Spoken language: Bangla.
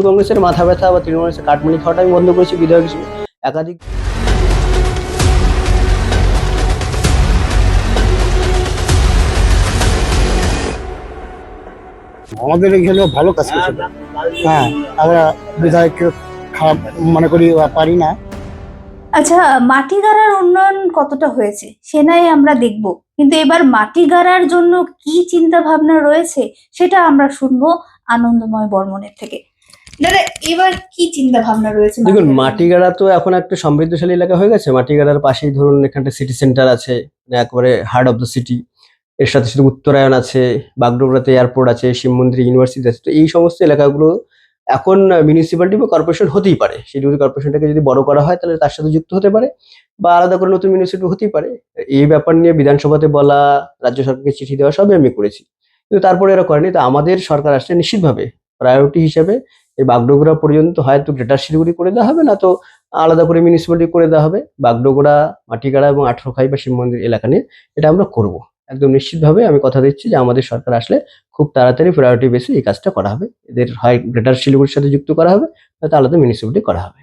কংগ্রেসের মাথা ব্যথা বা তৃণমূল কংগ্রেসের কাটমানি খাওয়াটা আমি বন্ধ করেছি বিধায়ক হিসেবে। একাধিক আমাদের এখানে ভালো কাজ করছে। হ্যাঁ, আমরা বিধায়ককে খারাপ মনে করি বা পারি না। আচ্ছা, মাটি গাড়ার উন্নয়ন কতটা হয়েছে সে নাই আমরা দেখব, কিন্তু এবার মাটি গাড়ার জন্য কি চিন্তা ভাবনা রয়েছে সেটা আমরা শুনবো আনন্দময় বর্মনের থেকে। দাদা, এবার কি চিন্তা ভাবনা রয়েছে? দেখুন, মাটিগাড়া তো এখন একটা সমৃদ্ধশালী এলাকা হয়ে গেছে। মাটিগাড়ার পাশেই ধরুন এখানটা সিটি সেন্টার আছে, মানে একেবারে হার্ট অফ দ্য সিটি। এর সাথে সাথে উত্তরায়ণ আছে, বাগডোগরাতে এয়ারপোর্ট আছে, শিব মন্দির ইউনিভার্সিটি আছে। তো এই সমস্ত এলাকাগুলো এখন মিউনিসিপ্যালিটি বা কর্পোরেশন হতেই পারে। শিলিগুড়ি কর্পোরেশনটাকে যদি বড় করা হয় তাহলে তার সাথে যুক্ত হতে পারে, বা আলাদা করে নতুন মিউনিসিপ্যালিটি হতেই পারে। এই ব্যাপার নিয়ে বিধানসভাতে বলা, রাজ্য সরকারকে চিঠি দেওয়া সবই আমি করেছি, কিন্তু তারপরে এরা করেনি। তো আমাদের সরকার আসলে নিশ্চিতভাবে প্রায়োরিটি হিসেবে এই বাগডোগরা পর্যন্ত হয়তো গ্রেটার শিলিগুড়ি করে দেওয়া হবে, না তো আলাদা করে মিউনিসিপ্যালিটি করে দেওয়া হবে। বাগডোগরা, মাটিগাড়া এবং 18খাই বা শিব মন্দির এলাকা নিয়ে এটা আমরা করব। একদম নিশ্চিতভাবে আমি কথা দিচ্ছি যে আমাদের সরকার আসলে খুব তাড়াতাড়ি প্রায়োরিটি বেসে এই কাজটা করা হবে। এদের হয় গ্রেটার শিলিগুড়ির সাথে যুক্ত করা হবে, নয়তো আলাদা মিউনিসিপ্যালিটি করা হবে।